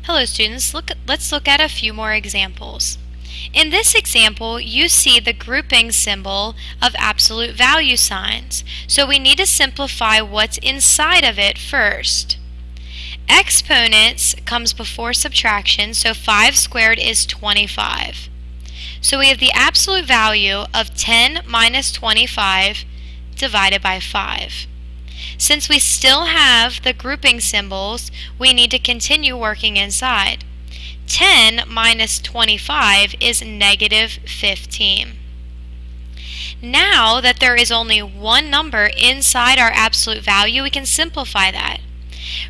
Hello students, let's look at a few more examples. In this example, you see the grouping symbol of absolute value signs, so we need to simplify what's inside of it first. Exponents comes before subtraction, so 5 squared is 25. So we have the absolute value of 10 minus 25 divided by 5. Since we still have the grouping symbols, we need to continue working inside. 10 minus 25 is negative 15. Now that there is only one number inside our absolute value, we can simplify that.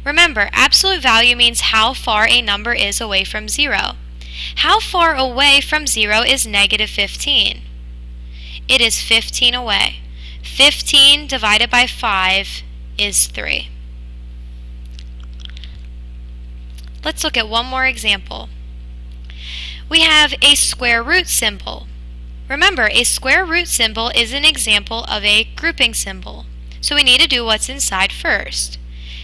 Remember, absolute value means how far a number is away from 0. How far away from 0 is negative 15? It is 15 away. 15 divided by 5 is 3. Let's look at one more example. We have a square root symbol. Remember, a square root symbol is an example of a grouping symbol. So we need to do what's inside first.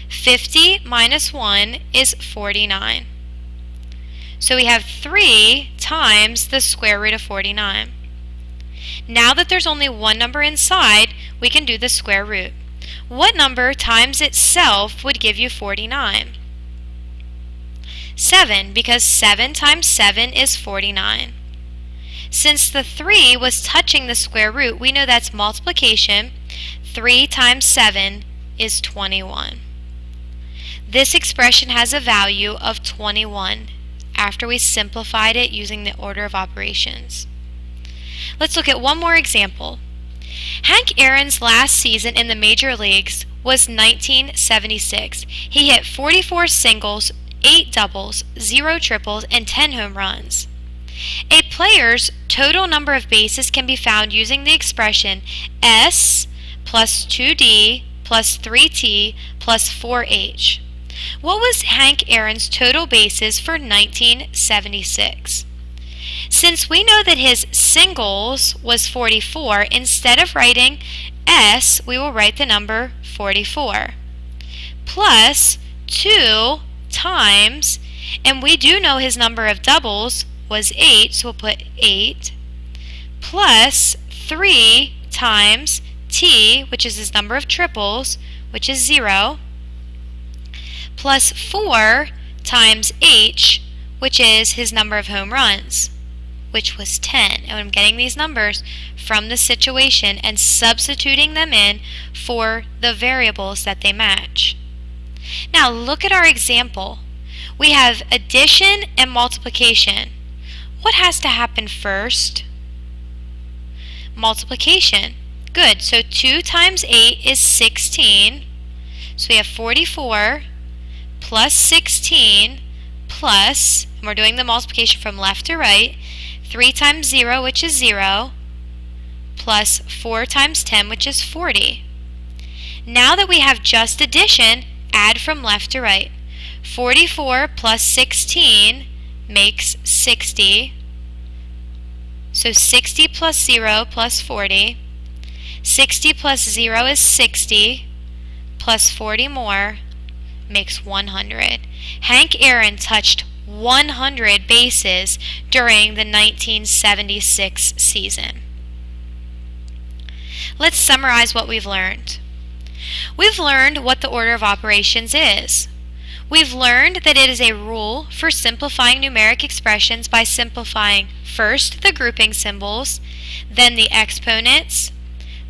50 minus 1 is 49. So we have 3 times the square root of 49. Now that there's only one number inside, we can do the square root. What number times itself would give you 49? 7, because 7 times 7 is 49. Since the 3 was touching the square root, we know that's multiplication. 3 times 7 is 21. This expression has a value of 21 after we simplified it using the order of operations. Let's look at one more example. Hank Aaron's last season in the major leagues was 1976. He hit 44 singles, 8 doubles, 0 triples, and 10 home runs. A player's total number of bases can be found using the expression S plus 2D plus 3T plus 4H. What was Hank Aaron's total bases for 1976? Since we know that his singles was 44, instead of writing S, we will write the number 44. Plus 2 times, and we do know his number of doubles was 8, so we'll put 8, plus 3 times T, which is his number of triples, which is 0, plus 4 times H, which is his number of home runs, which was 10. And I'm getting these numbers from the situation and substituting them in for the variables that they match. Now look at our example. We have addition and multiplication. What has to happen first? Multiplication. Good, so 2 times 8 is 16. So we have 44 plus 16 plus, and we're doing the multiplication from left to right, 3 times 0, which is 0, plus 4 times 10, which is 40. Now that we have just addition, add from left to right. 44 plus 16 makes 60. So 60 plus 0 plus 40. 60 plus 0 is 60, plus 40 more makes 100. Hank Aaron touched 100 bases during the 1976 season. Let's summarize what we've learned. We've learned what the order of operations is. We've learned that it is a rule for simplifying numeric expressions by simplifying first the grouping symbols, then the exponents,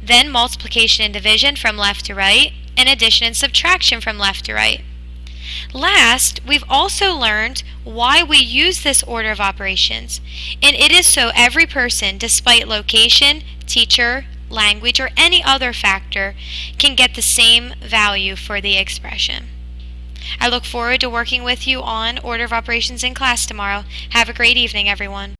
then multiplication and division from left to right, and addition and subtraction from left to right. Last, we've also learned why we use this order of operations, and it is so every person, despite location, teacher, language, or any other factor, can get the same value for the expression. I look forward to working with you on order of operations in class tomorrow. Have a great evening, everyone.